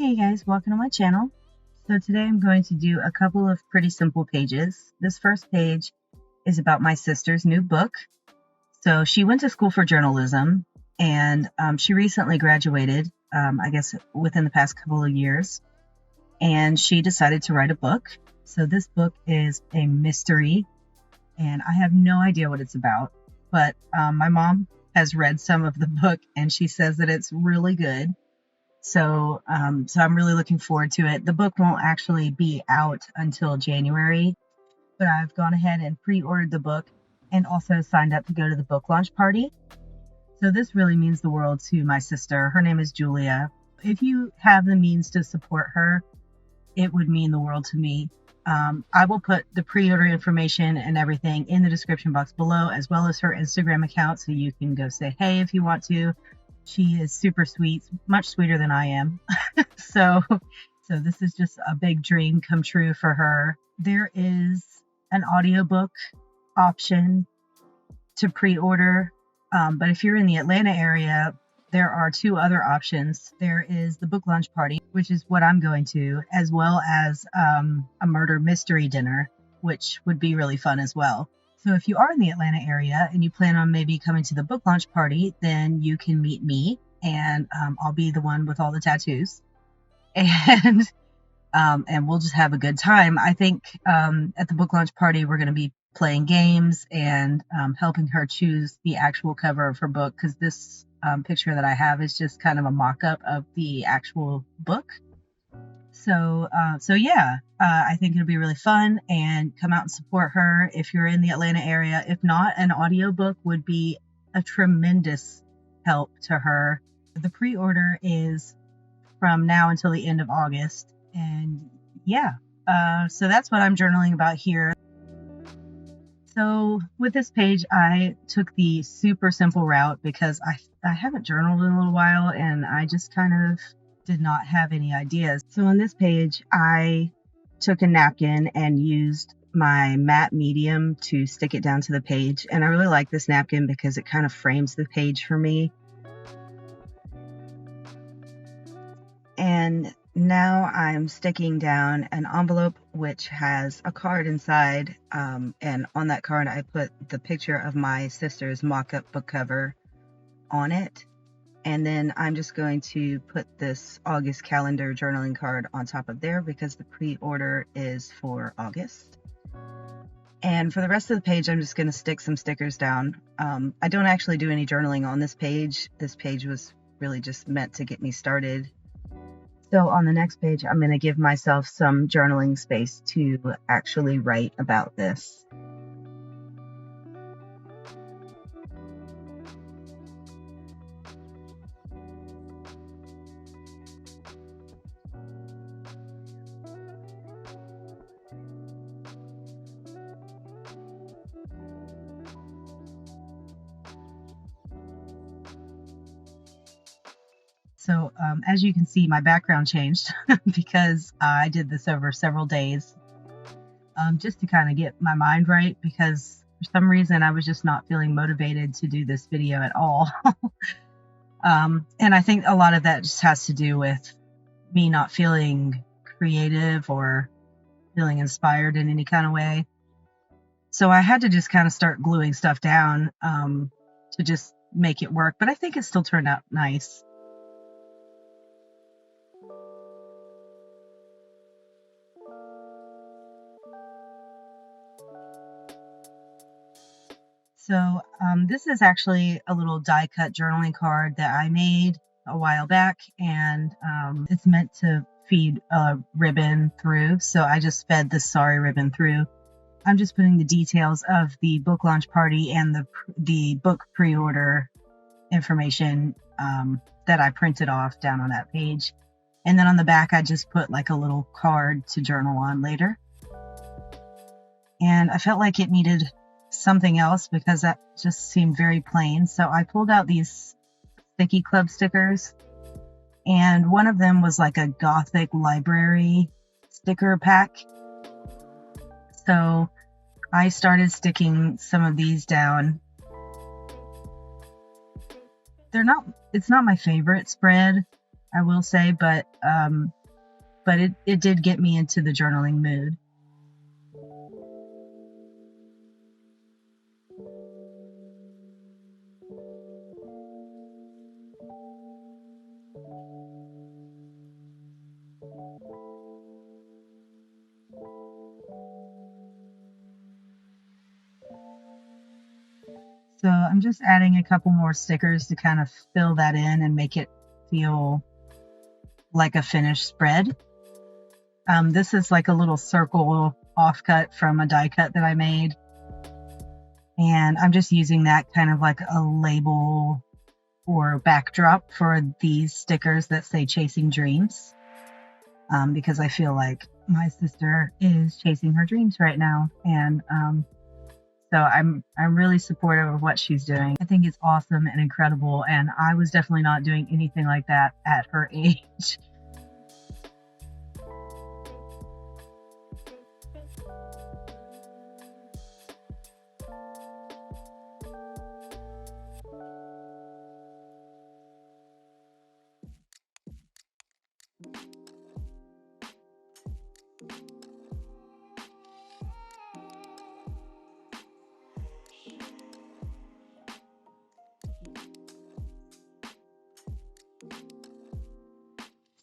Hey guys, welcome to my channel. So today I'm going to do a couple of pretty simple pages. This first page is about my sister's new book. So she went to school for journalism and she recently graduated, I guess within the past couple of years, and she decided to write a book. So this book is a mystery and I have no idea what it's about, but my mom has read some of the book and she says that it's really good. So I'm really looking forward to it. The book won't actually be out until January, but I've gone ahead and pre-ordered the book and also signed up to go to the book launch party. So this really means the world to my sister. Her name is Julia. If you have the means to support her, it would mean the world to me. I will put the pre-order information and everything in the description box below, as well as her Instagram account, so you can go say hey if you want to. She is super sweet, much sweeter than I am. So this is just a big dream come true for her. There is an audiobook option to pre-order, but if you're in the Atlanta area, there are two other options. There is the book launch party, which is what I'm going to, as well as a murder mystery dinner, which would be really fun as well. So if you are in the Atlanta area and you plan on maybe coming to the book launch party, then you can meet me, and I'll be the one with all the tattoos, and we'll just have a good time. I think at the book launch party we're going to be playing games and helping her choose the actual cover of her book, because this picture that I have is just kind of a mock-up of the actual book. So yeah, I think it'll be really fun, and come out and support her if you're in the Atlanta area. If not, an audiobook would be a tremendous help to her. The pre-order is from now until the end of August, and yeah, so that's what I'm journaling about here. So with this page, I took the super simple route because I haven't journaled in a little while, and I just kind of did not have any ideas. So on this page, I took a napkin and used my matte medium to stick it down to the page. And I really like this napkin because it kind of frames the page for me. And now I'm sticking down an envelope which has a card inside. And on that card, I put the picture of my sister's mock-up book cover on it. And then I'm just going to put this August calendar journaling card on top of there because the pre-order is for August. And for the rest of the page, I'm just going to stick some stickers down. I don't actually do any journaling on this page. This page was really just meant to get me started. So on the next page, I'm going to give myself some journaling space to actually write about this. So as you can see, my background changed because I did this over several days just to kind of get my mind right, because for some reason I was just not feeling motivated to do this video at all. And I think a lot of that just has to do with me not feeling creative or feeling inspired in any kind of way. So I had to just kind of start gluing stuff down to just make it work, but I think it still turned out nice. So this is actually a little die cut journaling card that I made a while back, and it's meant to feed a ribbon through. So I just fed this sorry ribbon through. I'm just putting the details of the book launch party and the book pre-order information that I printed off down on that page. And then on the back, I just put like a little card to journal on later. And I felt like it needed something else because that just seemed very plain. So I pulled out these sticky club stickers, and one of them was like a Gothic library sticker pack. So I started sticking some of these down. It's not my favorite spread, I will say, but it did get me into the journaling mood. So I'm just adding a couple more stickers to kind of fill that in and make it feel like a finished spread. This is like a little circle offcut from a die cut that I made. And I'm just using that kind of like a label or backdrop for these stickers that say Chasing Dreams. Because I feel like my sister is chasing her dreams right now. And so I'm really supportive of what she's doing. I think it's awesome and incredible. And I was definitely not doing anything like that at her age.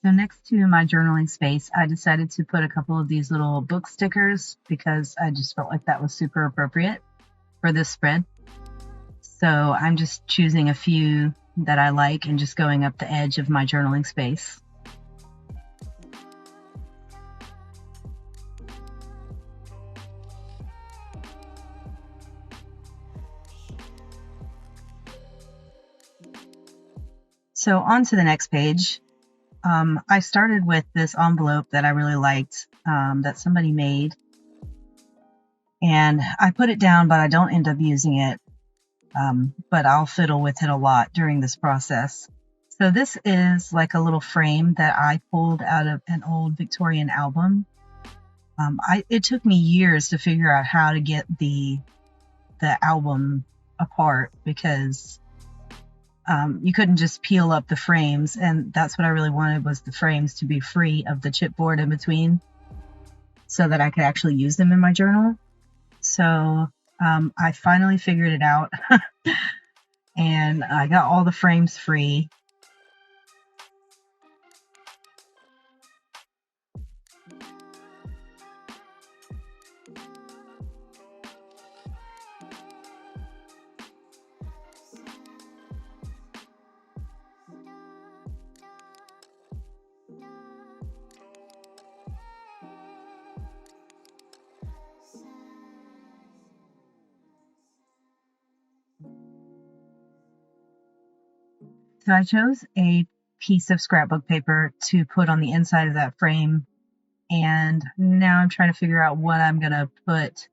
So next to my journaling space, I decided to put a couple of these little book stickers because I just felt like that was super appropriate for this spread. So I'm just choosing a few that I like and just going up the edge of my journaling space. So on to the next page. I started with this envelope that I really liked, that somebody made, and I put it down, but I don't end up using it, but I'll fiddle with it a lot during this process. So this is like a little frame that I pulled out of an old Victorian album. It took me years to figure out how to get the album apart because you couldn't just peel up the frames, and that's what I really wanted, was the frames to be free of the chipboard in between so that I could actually use them in my journal. So I finally figured it out and I got all the frames free. So I chose a piece of scrapbook paper to put on the inside of that frame, and now I'm trying to figure out what I'm going to put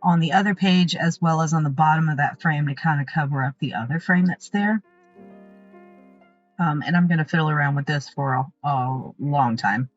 on the other page as well as on the bottom of that frame to kind of cover up the other frame that's there. And I'm going to fiddle around with this for a long time.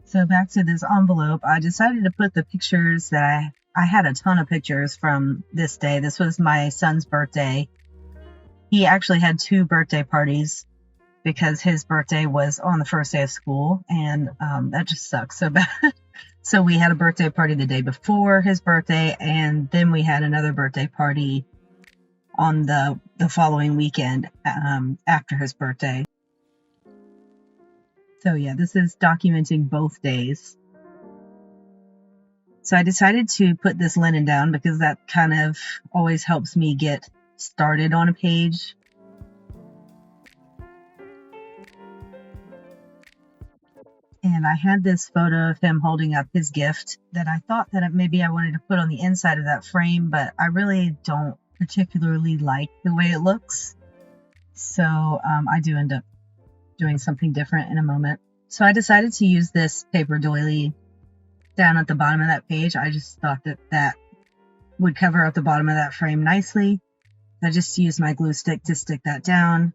So back to this envelope, I decided to put the pictures that I had a ton of pictures from this day. This was my son's birthday. He actually had 2 birthday parties because his birthday was on the first day of school, and that just sucks so bad. So we had a birthday party the day before his birthday, and then we had another birthday party on the following weekend after his birthday. So yeah, this is documenting both days. So I decided to put this linen down because that kind of always helps me get started on a page. And I had this photo of him holding up his gift that I thought that maybe I wanted to put on the inside of that frame, but I really don't particularly like the way it looks. So I do end up doing something different in a moment. So I decided to use this paper doily down at the bottom of that page. I just thought that that would cover up the bottom of that frame nicely. I just used my glue stick to stick that down.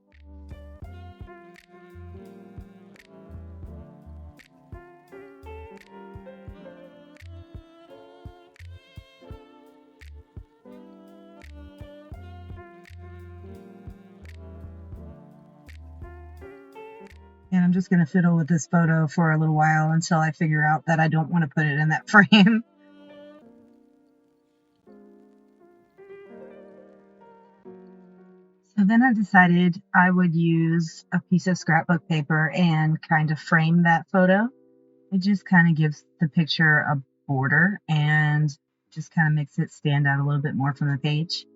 And I'm just going to fiddle with this photo for a little while until I figure out that I don't want to put it in that frame. So then I decided I would use a piece of scrapbook paper and kind of frame that photo. It just kind of gives the picture a border and just kind of makes it stand out a little bit more from the page.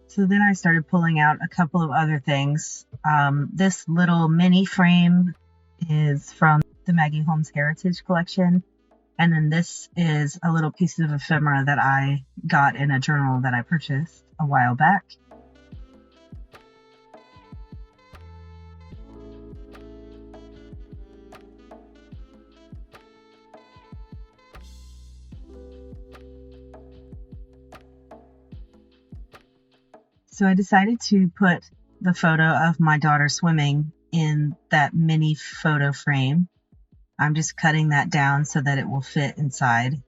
So then I started pulling out a couple of other things. This little mini frame is from the Maggie Holmes Heritage Collection. And then this is a little piece of ephemera that I got in a journal that I purchased a while back. So I decided to put the photo of my daughter swimming in that mini photo frame. I'm just cutting that down so that it will fit inside.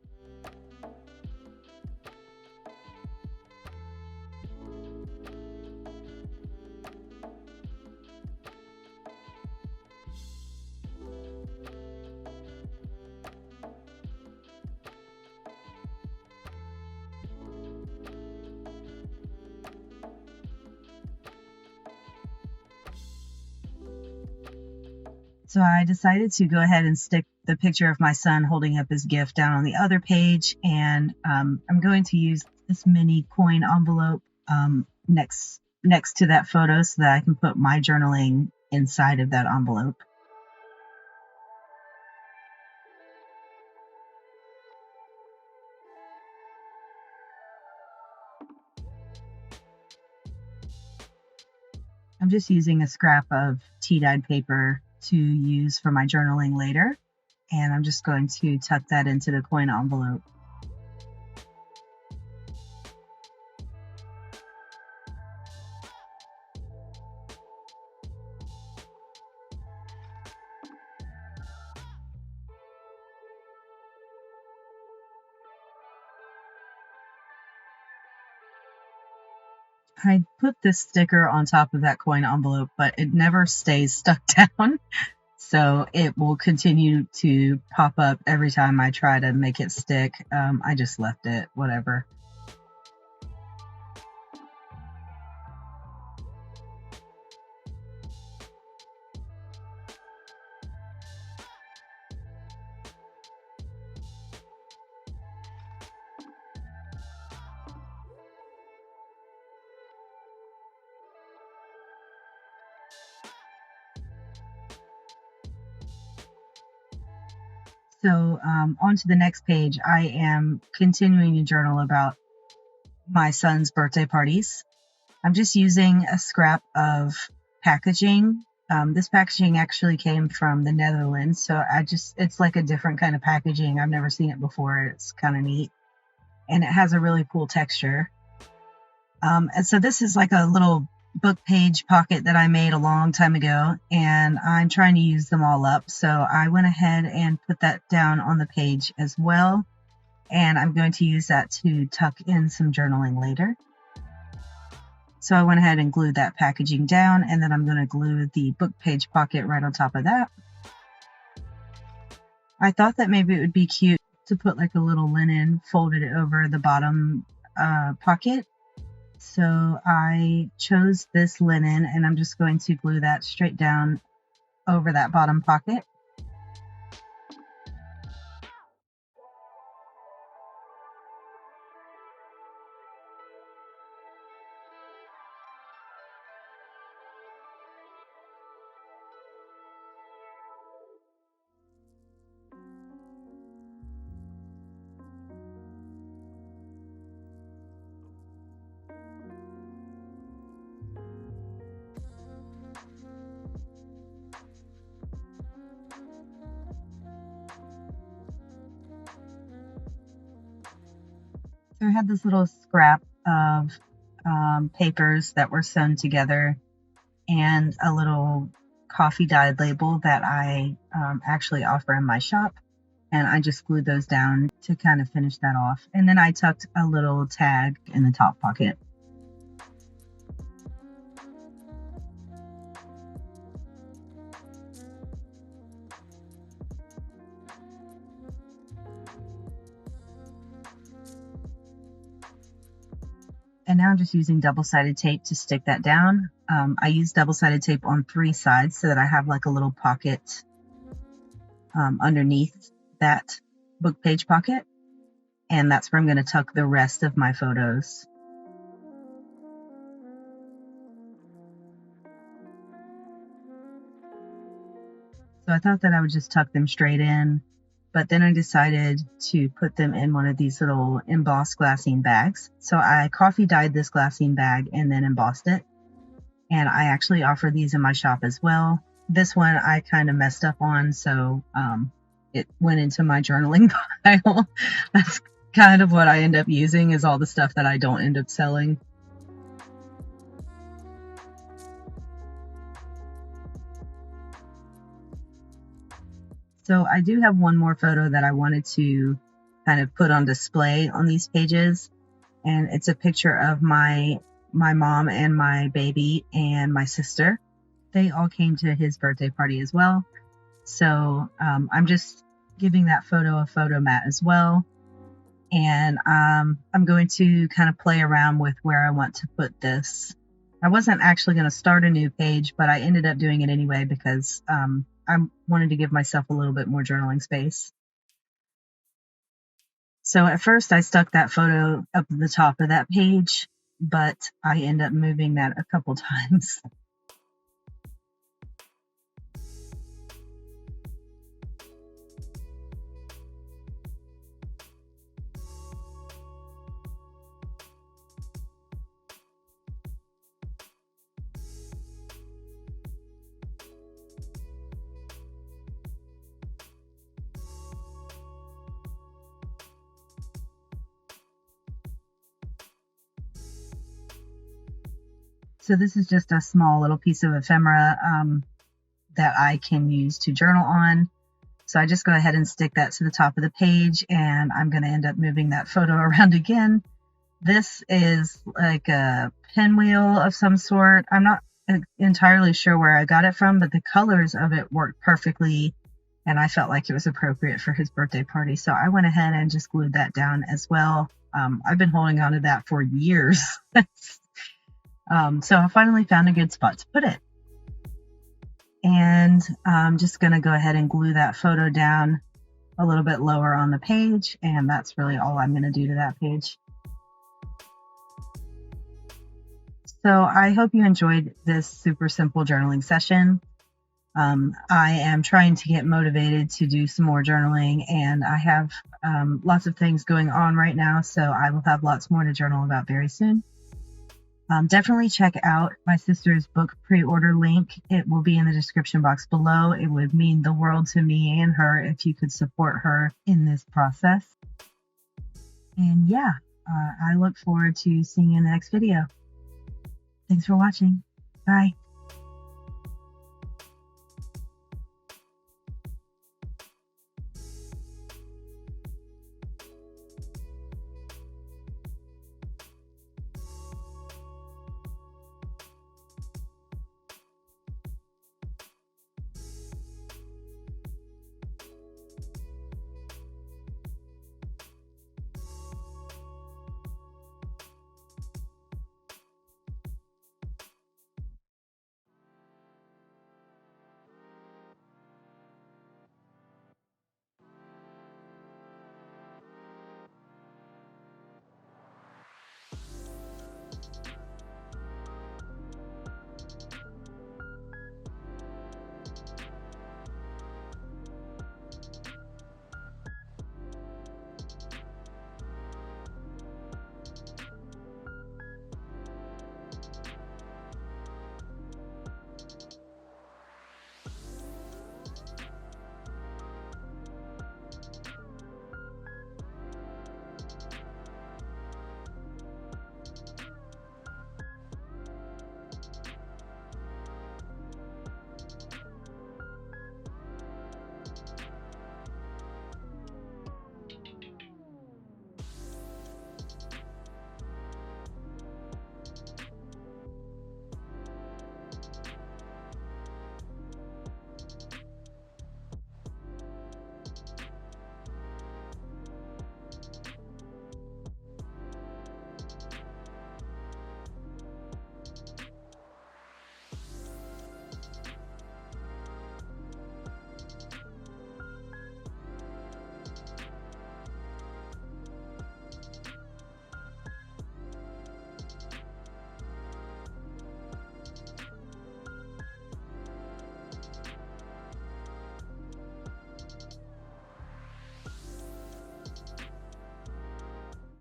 So I decided to go ahead and stick the picture of my son holding up his gift down on the other page, and I'm going to use this mini coin envelope next to that photo so that I can put my journaling inside of that envelope. I'm just using a scrap of tea-dyed paper to use for my journaling later, and I'm just going to tuck that into the coin envelope. I put this sticker on top of that coin envelope, but it never stays stuck down. So it will continue to pop up every time I try to make it stick. I just left it, whatever. So on to the next page, I am continuing to journal about my son's birthday parties. I'm just using a scrap of packaging. This packaging actually came from the Netherlands, so it's like a different kind of packaging. I've never seen it before. It's kind of neat, and it has a really cool texture. And so this is like a little book page pocket that I made a long time ago, and I'm trying to use them all up. So I went ahead and put that down on the page as well, and I'm going to use that to tuck in some journaling later. So I went ahead and glued that packaging down, and then I'm going to glue the book page pocket right on top of that. I thought that maybe it would be cute to put like a little linen folded over the bottom pocket. So I chose this linen, and I'm just going to glue that straight down over that bottom pocket. So I had this little scrap of papers that were sewn together and a little coffee dyed label that I actually offer in my shop. And I just glued those down to kind of finish that off. And then I tucked a little tag in the top pocket. And now I'm just using double-sided tape to stick that down. I use double-sided tape on 3 sides so that I have like a little pocket underneath that book page pocket. And that's where I'm going to tuck the rest of my photos. So I thought that I would just tuck them straight in, but then I decided to put them in one of these little embossed glassine bags. So I coffee dyed this glassine bag and then embossed it. And I actually offer these in my shop as well. This one I kind of messed up on, so it went into my journaling pile. That's kind of what I end up using, is all the stuff that I don't end up selling. So I do have one more photo that I wanted to kind of put on display on these pages. And it's a picture of my mom and my baby and my sister. They all came to his birthday party as well. So I'm just giving that photo a photo mat as well. And I'm going to kind of play around with where I want to put this. I wasn't actually going to start a new page, but I ended up doing it anyway because I wanted to give myself a little bit more journaling space. So at first I stuck that photo up at the top of that page, but I end up moving that a couple times. So this is just a small little piece of ephemera that I can use to journal on. So I just go ahead and stick that to the top of the page, and I'm going to end up moving that photo around again. This is like a pinwheel of some sort. I'm not entirely sure where I got it from, but the colors of it worked perfectly, and I felt like it was appropriate for his birthday party. So I went ahead and just glued that down as well. I've been holding on to that for years. So I finally found a good spot to put it. And I'm just going to go ahead and glue that photo down a little bit lower on the page. And that's really all I'm going to do to that page. So I hope you enjoyed this super simple journaling session. I am trying to get motivated to do some more journaling, and I have lots of things going on right now. So I will have lots more to journal about very soon. Definitely check out my sister's book pre-order link. It will be in the description box below. It would mean the world to me and her if you could support her in this process. And yeah, I look forward to seeing you in the next video. Thanks for watching. Bye.